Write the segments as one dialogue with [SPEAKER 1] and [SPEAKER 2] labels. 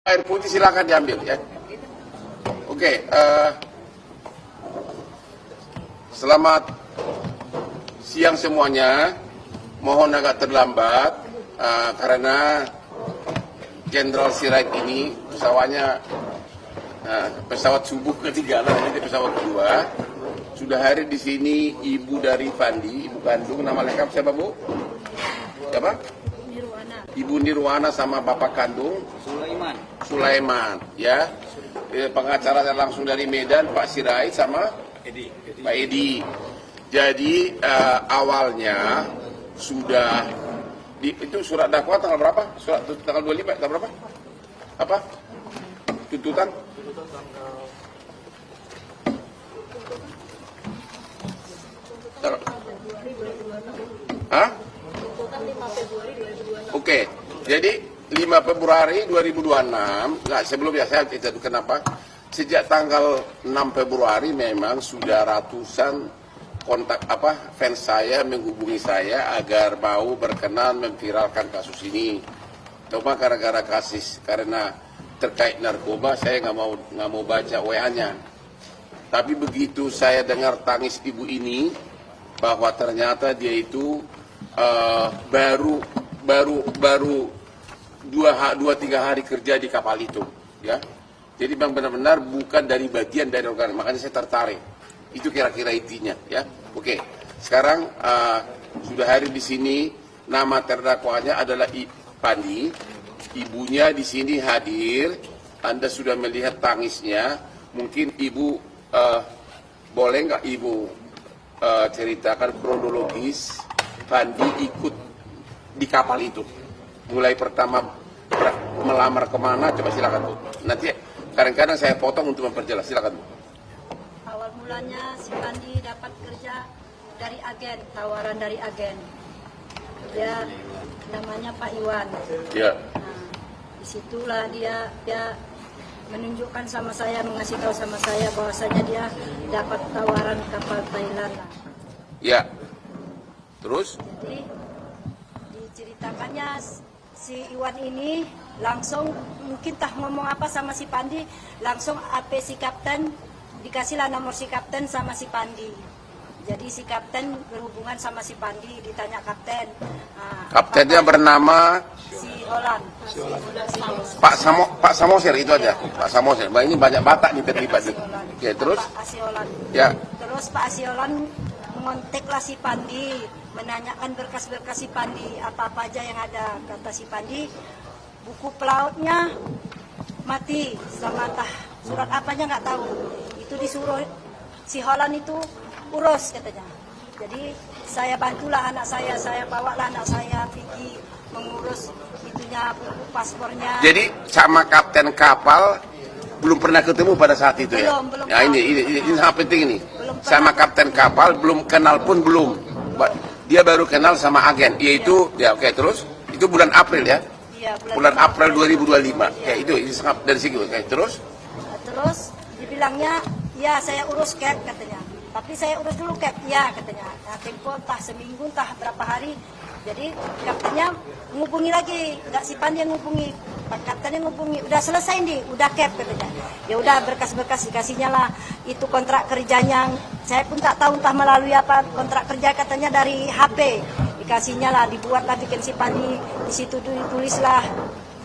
[SPEAKER 1] Air putih silakan diambil ya. Oke, selamat siang semuanya. Mohon agak terlambat karena Jenderal Sirait ini pesawatnya pesawat subuh ketinggalan, ini pesawat kedua. Sudah hadir di sini ibu dari Fandi, ibu kandung, nama lengkap siapa Bu? Siapa? Ibu Nirwana sama bapak kandung Sulaiman, ya. Pengacara langsung dari Medan Pak Sirait sama Pak Edi. Jadi awalnya sudah itu surat dakwah tanggal berapa? Surat tanggal 25 tanggal berapa? Apa? Tuntutan? Hah? Oke, jadi 5 Februari 2026, nah sebelumnya saya itu kenapa? Sejak tanggal 6 Februari memang sudah ratusan kontak fans saya menghubungi saya agar mau berkenan memviralkan kasus ini. Cuma gara-gara karena terkait narkoba saya nggak mau baca WA-nya. Tapi begitu saya dengar tangis ibu ini bahwa ternyata dia itu baru 2-3 hari kerja di kapal itu, ya. Jadi memang benar-benar bukan dari bagian dari organ, makanya saya tertarik. Itu kira-kira intinya, ya. Oke, sekarang sudah hadir di sini, nama terdakwanya adalah Pandi, ibunya di sini hadir. Anda sudah melihat tangisnya. Mungkin ibu boleh nggak ibu ceritakan kronologis Pandi ikut di kapal itu, mulai pertama melamar kemana, coba silakan Bu. Nanti kadang-kadang saya potong untuk memperjelas, silakan Bu.
[SPEAKER 2] Awal mulanya si Pandi dapat kerja dari agen, tawaran dari agen. Dia namanya Pak Iwan.
[SPEAKER 1] Ya.
[SPEAKER 2] Nah, disitulah dia menunjukkan sama saya, mengasih tahu sama saya bahwasanya dia dapat tawaran kapal Thailand.
[SPEAKER 1] Ya. Terus?
[SPEAKER 2] Jadi diceritakannya si Iwan ini langsung mungkin ngomong apa sama si Pandi, langsung AP si kapten, dikasihlah nomor si kapten sama si Pandi. Jadi si kapten berhubungan sama si Pandi, ditanya kapten.
[SPEAKER 1] Kaptennya bernama
[SPEAKER 2] si Holland.
[SPEAKER 1] Pak Samosir itu aja. Pak Samosir. Bah, ini banyak Batak nih terlibat nih. Oke, terus?
[SPEAKER 2] Pak Asiolan.
[SPEAKER 1] Ya.
[SPEAKER 2] Terus Pak Asiolan mengonteklah si Pandi, menanyakan berkas-berkas si Pandi, apa-apa aja yang ada. Kata si Pandi, buku pelautnya mati, sama surat apanya nggak tahu. Itu disuruh si Holland itu urus katanya. Jadi saya bantulah anak saya bawalah anak saya pergi mengurus itunya, buku paspornya.
[SPEAKER 1] Jadi sama kapten kapal belum pernah ketemu pada saat itu ya?
[SPEAKER 2] Belum.
[SPEAKER 1] Ya ini sangat penting ini. Sama
[SPEAKER 2] pernah.
[SPEAKER 1] kapten kapal belum kenal pun belum. Dia baru kenal sama agen, yaitu ya oke, terus itu bulan April ya?
[SPEAKER 2] Iya,
[SPEAKER 1] bulan April 2025. Ya itu sangat dari segi oke, terus?
[SPEAKER 2] Terus dibilangnya, ya saya urus cap katanya. Tapi saya urus dulu cap, ya katanya. Nah, tempo entah seminggu, entah berapa hari. Jadi kaptennya menghubungi lagi, nggak si Pandi yang menghubungi, kaptennya menghubungi, udah selesai nih, udah cap katanya. Ya udah berkas-berkas dikasihnya lah, itu kontrak kerjanya. Saya pun tak tahu entah melalui apa kontrak kerja katanya dari HP. Dikasihnya lah, dibuatlah bikin si Pandi, di situ ditulislah.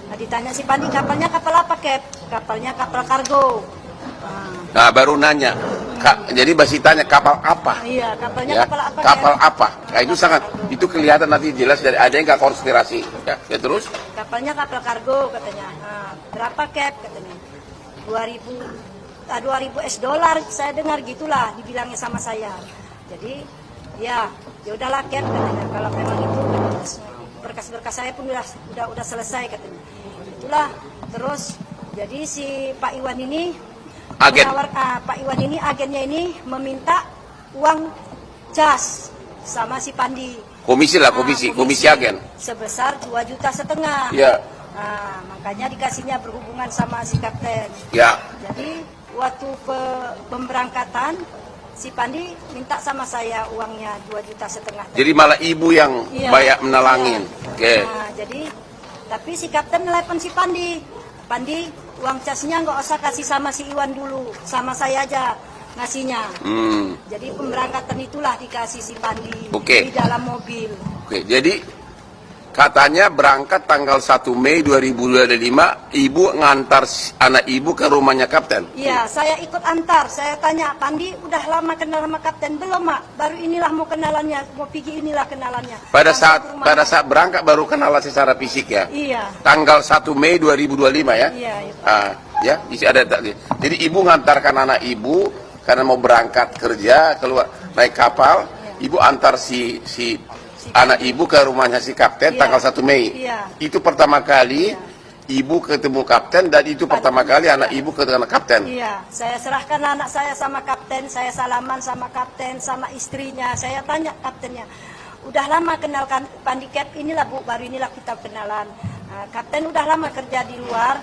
[SPEAKER 2] Nah, ditanya si Pandi kapalnya kapal apa cap? Kapalnya kapal kargo.
[SPEAKER 1] Nah baru nanya, jadi masih tanya kapal apa?
[SPEAKER 2] Iya, kapalnya
[SPEAKER 1] Ya,
[SPEAKER 2] kapal apa?
[SPEAKER 1] kapal
[SPEAKER 2] Cap?
[SPEAKER 1] apa? Nah itu sangat, itu kelihatan nanti jelas dari ada yang nggak konspirasi. Ya terus?
[SPEAKER 2] Kapalnya kapal kargo katanya. Nah, berapa cap katanya? 2000 US dollar, saya dengar gitulah dibilangnya sama saya. Jadi ya udahlah cap katanya, kalau memang itu berkas-berkas saya pun udah selesai katanya. Itulah terus jadi si Pak Iwan ini
[SPEAKER 1] Agen.
[SPEAKER 2] Pak Iwan ini agennya ini meminta uang cas sama si Pandi.
[SPEAKER 1] Komisi lah, komisi agen.
[SPEAKER 2] Sebesar 2,5 juta.
[SPEAKER 1] Ya.
[SPEAKER 2] Nah, makanya dikasihnya berhubungan sama si kapten.
[SPEAKER 1] Ya.
[SPEAKER 2] Jadi waktu pemberangkatan si Pandi minta sama saya uangnya 2,5 juta.
[SPEAKER 1] Jadi malah ibu yang
[SPEAKER 2] iya,
[SPEAKER 1] banyak menalangin.
[SPEAKER 2] Iya.
[SPEAKER 1] Oke.
[SPEAKER 2] Nah, jadi tapi si kapten nelpon si Pandi. Pandi uang casnya nggak usah kasih sama si Iwan dulu, sama saya aja ngasihnya. Jadi pemberangkatan itulah dikasih si Pandi di dalam mobil.
[SPEAKER 1] Oke, jadi katanya berangkat tanggal 1 Mei 2025, ibu ngantar anak ibu ke rumahnya kapten.
[SPEAKER 2] Iya, saya ikut antar. Saya tanya, Pandi udah lama kenal sama kapten? Belum, Mak. Baru inilah mau kenalannya, mau pergi inilah kenalannya.
[SPEAKER 1] Pada saat berangkat baru kenalan secara fisik ya?
[SPEAKER 2] Iya.
[SPEAKER 1] Tanggal 1 Mei 2025 ya?
[SPEAKER 2] Iya, itu.
[SPEAKER 1] Ya, isi ada. Jadi ibu ngantarkan anak ibu karena mau berangkat kerja, keluar naik kapal, ibu antar si anak ibu ke rumahnya si kapten tanggal 1 Mei. Itu pertama kali ibu ketemu kapten dan itu pertama kali anak ibu ketemu kapten.
[SPEAKER 2] Iya, saya serahkan anak saya sama kapten, saya salaman sama kapten, sama istrinya. Saya tanya kaptennya, udah lama kenalkan Pandi Cap, inilah Bu, baru inilah kita kenalan. Kapten udah lama kerja di luar,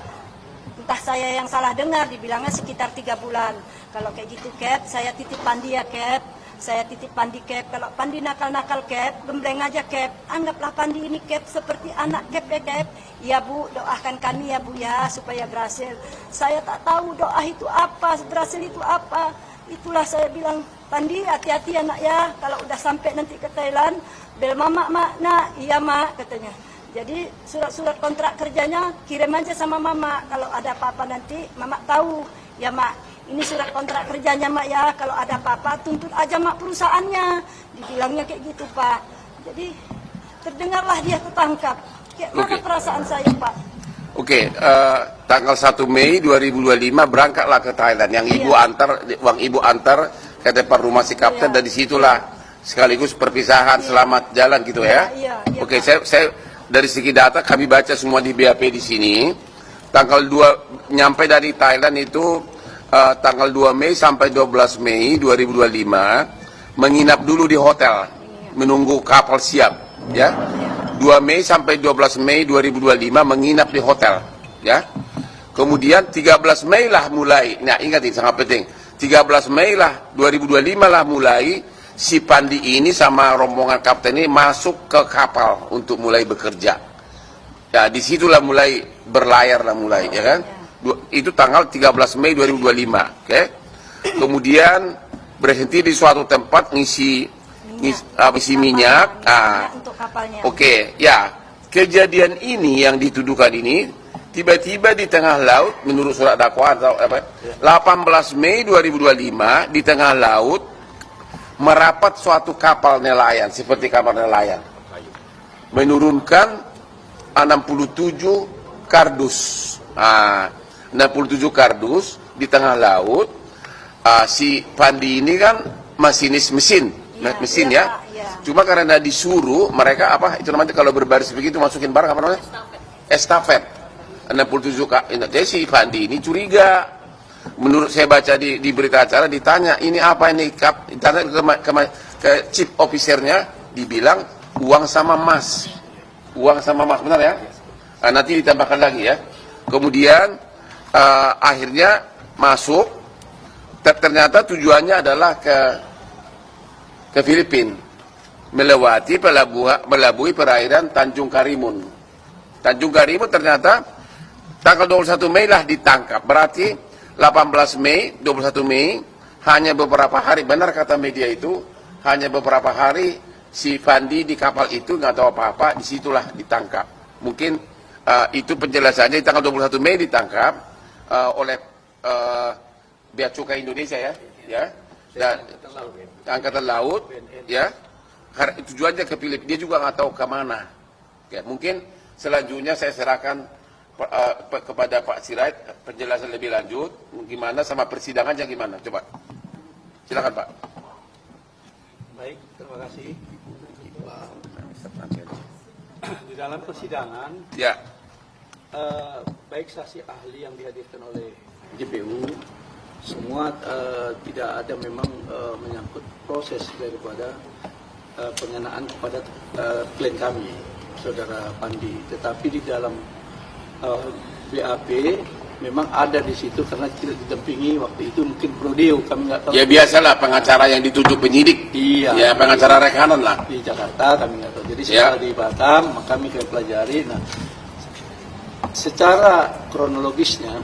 [SPEAKER 2] entah saya yang salah dengar, dibilangnya sekitar 3 bulan. Kalau kayak gitu Cap, saya titip Pandi ya Cap. Saya titip Pandi Cap, kalau Pandi nakal-nakal Cap, gembleng aja Cap, anggaplah Pandi ini Cap seperti anak Cap ya Cap. Ya Bu, doakan kami ya Bu ya, supaya berhasil. Saya tak tahu doa itu apa, berhasil itu apa. Itulah saya bilang, Pandi hati-hati anak ya, kalau udah sampai nanti ke Thailand, bel mama mak, nah iya mak katanya. Jadi surat-surat kontrak kerjanya kirim aja sama mama, kalau ada apa-apa nanti mama tahu, ya mak. Ini surat kontrak kerjanya Mak ya, kalau ada apa-apa tuntut aja Mak perusahaannya. Dibilangnya kayak gitu Pak. Jadi terdengarlah dia ketangkap. Kayak mana perasaan saya Pak?
[SPEAKER 1] Oke, tanggal 1 Mei 2025 berangkatlah ke Thailand. Yang ibu antar, uang ibu antar ke depan rumah si kapten dan disitulah sekaligus perpisahan selamat jalan gitu ya. Oke, saya dari segi data kami baca semua di BAP di sini. Tanggal 2 nyampe dari Thailand itu tanggal 2 Mei sampai 12 Mei 2025 menginap dulu di hotel menunggu kapal siap ya. 2 Mei sampai 12 Mei 2025 menginap di hotel ya. Kemudian 13 Mei lah mulai, nah ingat ini sangat penting, 13 Mei lah 2025 lah mulai si Pandi ini sama rombongan kapten ini masuk ke kapal untuk mulai bekerja ya. Disitulah mulai berlayar lah mulai ya kan. Itu tanggal 13 Mei 2025, oke. Kemudian berhenti di suatu tempat ngisi minyak. Oke, ya. Kejadian ini yang dituduhkan ini tiba-tiba di tengah laut menurut surat dakwaan 18 Mei 2025 di tengah laut merapat suatu kapal nelayan seperti kapal nelayan menurunkan 67 kardus. 67 kardus di tengah laut. Si Pandi ini kan masinis mesin ya. Cuma karena disuruh mereka apa itu namanya kalau berbaris begitu masukin barang apa namanya? Estafet. 67 jadi si Pandi ini curiga. Menurut saya baca di berita acara ditanya ini apa ini kap, ditanya ke chief officernya dibilang uang sama emas. Uang sama emas benar ya? Nanti ditambahkan lagi ya. Kemudian akhirnya masuk, ternyata tujuannya adalah ke Filipina, melabui perairan Tanjung Karimun. Tanjung Karimun ternyata tanggal 21 Mei lah ditangkap. Berarti 18 Mei, 21 Mei hanya beberapa hari, benar kata media itu, hanya beberapa hari si Pandi di kapal itu nggak tahu apa-apa, disitulah ditangkap. Mungkin itu penjelasannya. Di tanggal 21 Mei ditangkap oleh Bea Cukai Indonesia ya, dan Angkatan Laut ya. Tujuannya ke Filipina, dia juga nggak tahu kemana. Ya, mungkin selanjutnya saya serahkan kepada Pak Sirait penjelasan lebih lanjut gimana sama persidangannya gimana. Coba silakan Pak.
[SPEAKER 3] Baik, terima kasih. Di dalam persidangan
[SPEAKER 1] ya,
[SPEAKER 3] baik saksi ahli yang dihadirkan oleh JPU semua tidak ada memang menyangkut proses daripada pengenaan kepada klien kami, saudara Pandi. Tetapi di dalam BAP memang ada di situ karena tidak didampingi waktu itu mungkin prodeo kami nggak tahu.
[SPEAKER 1] Ya biasalah pengacara yang ditunjuk penyidik.
[SPEAKER 3] Iya.
[SPEAKER 1] Ya pengacara rekanan lah.
[SPEAKER 3] Di Jakarta kami nggak tahu. Jadi setelah di Batam kami pelajari. Nah secara kronologisnya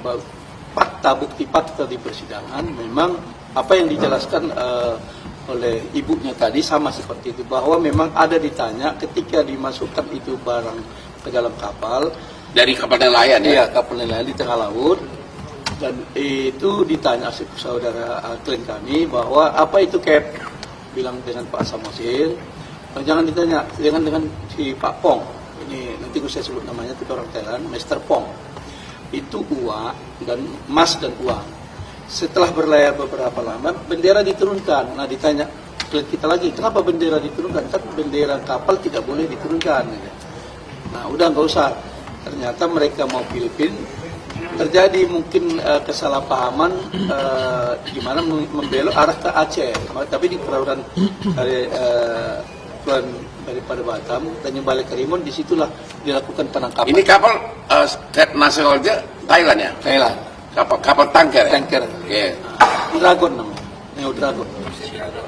[SPEAKER 3] bukti fakta di persidangan memang apa yang dijelaskan oleh ibunya tadi sama seperti itu, bahwa memang ada ditanya ketika dimasukkan itu barang ke dalam kapal
[SPEAKER 1] Dari kapal nelayan ya?
[SPEAKER 3] Iya, kapal nelayan di tengah laut, dan itu ditanya saudara klien kami bahwa apa itu cap, bilang dengan Pak Samosir, jangan ditanya dengan si Pak Pong, ini nanti saya sebut namanya, itu orang Thailand, Mr. Pong, itu uang dan emas dan uang. Setelah berlayar beberapa lama, bendera diturunkan. Nah, ditanya klien kita lagi, kenapa bendera diturunkan? Kan bendera kapal tidak boleh diturunkan. Nah, udah nggak usah. Ternyata mereka mau Filipina, terjadi mungkin kesalahpahaman gimana membelok arah ke Aceh, tapi di perairan daripada Batam dan yang balik ke Rimun, disitulah dilakukan penangkapan.
[SPEAKER 1] Ini kapal nasionalnya Thailand ya?
[SPEAKER 3] Thailand.
[SPEAKER 1] Kapal tanker ya?
[SPEAKER 3] Tanker.
[SPEAKER 1] Oke.
[SPEAKER 3] Dragon namanya. Neo Dragon.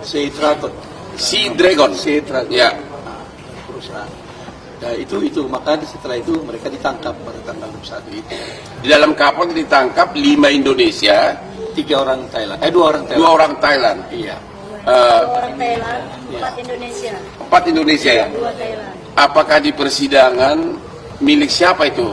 [SPEAKER 3] Sea Dragon.
[SPEAKER 1] Sea Dragon.
[SPEAKER 3] Sea Dragon.
[SPEAKER 1] Ya.
[SPEAKER 3] Perusahaan. Nah, itu maka setelah itu mereka ditangkap pada tanggal 21 itu.
[SPEAKER 1] Di dalam kapal ditangkap 5 Indonesia,
[SPEAKER 3] 2 orang Thailand. 2 orang Thailand.
[SPEAKER 1] 2 orang Thailand.
[SPEAKER 3] Iya.
[SPEAKER 2] 2 orang Thailand, 4 Indonesia.
[SPEAKER 1] 4 Indonesia ya?
[SPEAKER 2] 2 Thailand.
[SPEAKER 1] Apakah di persidangan milik siapa itu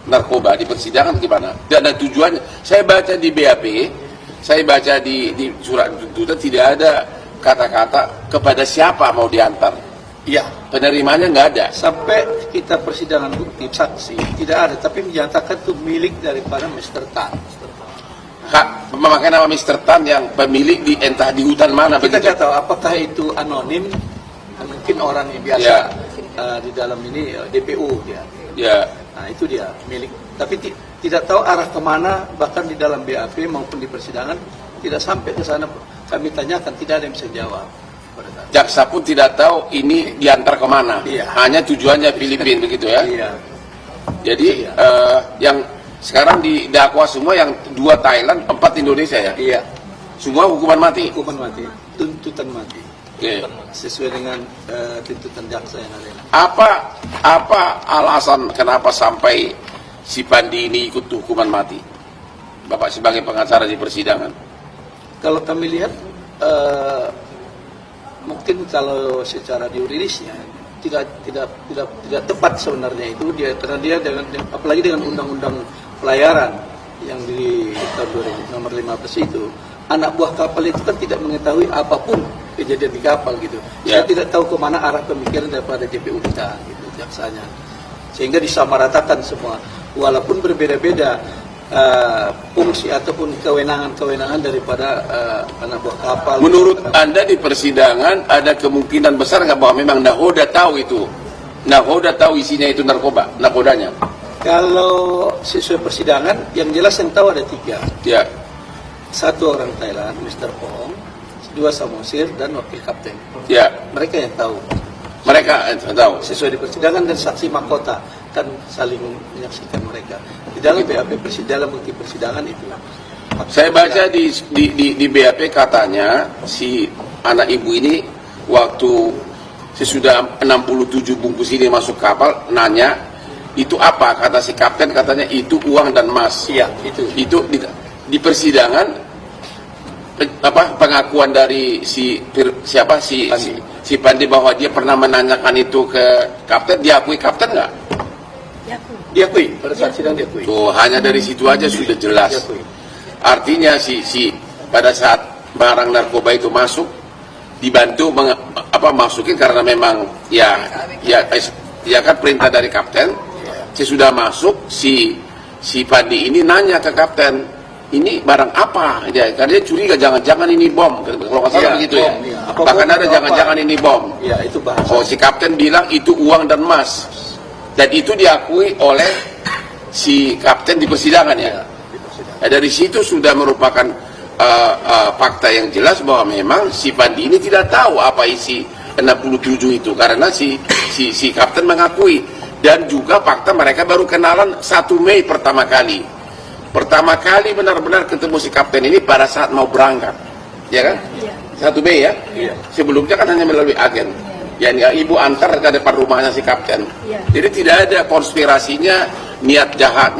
[SPEAKER 1] narkoba di persidangan gimana? Dan tujuannya, saya baca di BAP, saya baca di surat tuntutan tidak ada kata-kata kepada siapa mau diantar.
[SPEAKER 3] Iya.
[SPEAKER 1] Penerimanya nggak ada.
[SPEAKER 3] Sampai kita persidangan bukti saksi tidak ada, tapi menyatakan itu milik daripada Mr. Tan.
[SPEAKER 1] Hak memakai nama Mr. Tan yang pemilik di entah di hutan mana.
[SPEAKER 3] Kita
[SPEAKER 1] begitu?
[SPEAKER 3] tidak tahu apakah itu anonim, mungkin orang yang biasa
[SPEAKER 1] Ya.
[SPEAKER 3] di dalam ini DPO dia.
[SPEAKER 1] Ya.
[SPEAKER 3] Nah, itu dia milik. Tapi tidak tahu arah kemana, bahkan di dalam BAP maupun di persidangan tidak sampai ke sana. Kami tanyakan, tidak ada yang bisa jawab.
[SPEAKER 1] Jaksa pun tidak tahu ini diantar kemana.
[SPEAKER 3] Iya.
[SPEAKER 1] Hanya tujuannya Filipina begitu ya.
[SPEAKER 3] Iya.
[SPEAKER 1] Jadi
[SPEAKER 3] Iya.
[SPEAKER 1] yang sekarang didakwa semua yang 2 Thailand, 4 Indonesia ya.
[SPEAKER 3] Iya.
[SPEAKER 1] Semua hukuman mati.
[SPEAKER 3] Hukuman mati, tuntutan mati.
[SPEAKER 1] Oke.
[SPEAKER 3] Sesuai dengan tuntutan jaksa yang ada.
[SPEAKER 1] Apa alasan kenapa sampai si Pandi ini ikut hukuman mati? Bapak sebagai pengacara di persidangan.
[SPEAKER 3] Kalau kami lihat mungkin kalau secara yuridisnya tidak tepat sebenarnya itu dia, karena dia dengan apalagi dengan undang-undang pelayaran yang di tahun 2000 nomor 15 itu, anak buah kapal itu kan tidak mengetahui apapun kejadian di kapal gitu.
[SPEAKER 1] Ya.
[SPEAKER 3] Dia tidak tahu kemana arah pemikiran daripada JPU kita gitu, jaksanya, sehingga disamaratakan semua walaupun berbeda-beda fungsi ataupun kewenangan daripada anak buah kapal.
[SPEAKER 1] Menurut Anda di persidangan ada kemungkinan besar nggak bahwa memang nahoda tahu itu? Nahoda tahu isinya itu nakodanya?
[SPEAKER 3] Kalau sesuai persidangan, yang jelas yang tahu ada 3.
[SPEAKER 1] Ya.
[SPEAKER 3] 1 orang Thailand, Mr. Pong, 2 Samosir, dan wakil kapten.
[SPEAKER 1] Ya.
[SPEAKER 3] Mereka yang tahu.
[SPEAKER 1] Mereka tahu.
[SPEAKER 3] Sesuai di persidangan dan saksi mahkota kan saling menyaksikan mereka. Di dalam BAP dalam bukti persidangan itu.
[SPEAKER 1] Saya baca di BAP katanya si anak ibu ini waktu sesudah 67 bungkus ini masuk kapal nanya itu apa, kata si kapten katanya itu uang dan emas.
[SPEAKER 3] Iya, itu.
[SPEAKER 1] Itu di persidangan pengakuan dari si Pandi bahwa dia pernah menanyakan itu ke kapten, diakui kapten nggak?
[SPEAKER 3] Diakui, pada saat sidang diakui.
[SPEAKER 1] Tuh, hanya dari situ aja sudah jelas.
[SPEAKER 3] Diakui.
[SPEAKER 1] Artinya pada saat barang narkoba itu masuk dibantu masukin karena memang ya kan perintah dari kapten. Sesudah masuk si Pandi ini nanya ke kapten, ini barang apa? Karena dia curiga jangan-jangan ini bom. Kalau nggak salah begitu ya. Bahkan ada jangan-jangan ini bom.
[SPEAKER 3] Iya, itu bahasa.
[SPEAKER 1] Oh, si kapten bilang itu uang dan emas. Dan itu diakui oleh si kapten di persidangan ya. Nah, dari situ sudah merupakan fakta yang jelas bahwa memang si Pandi ini tidak tahu apa isi 67 itu karena si kapten mengakui, dan juga fakta mereka baru kenalan 1 Mei pertama kali benar-benar ketemu si kapten ini pada saat mau berangkat, ya kan? 1 Mei ya. Sebelumnya kan hanya melalui agen. ibu antar ke depan rumahnya si kapten.
[SPEAKER 2] Iya.
[SPEAKER 1] Jadi tidak ada konspirasinya, niat jahatnya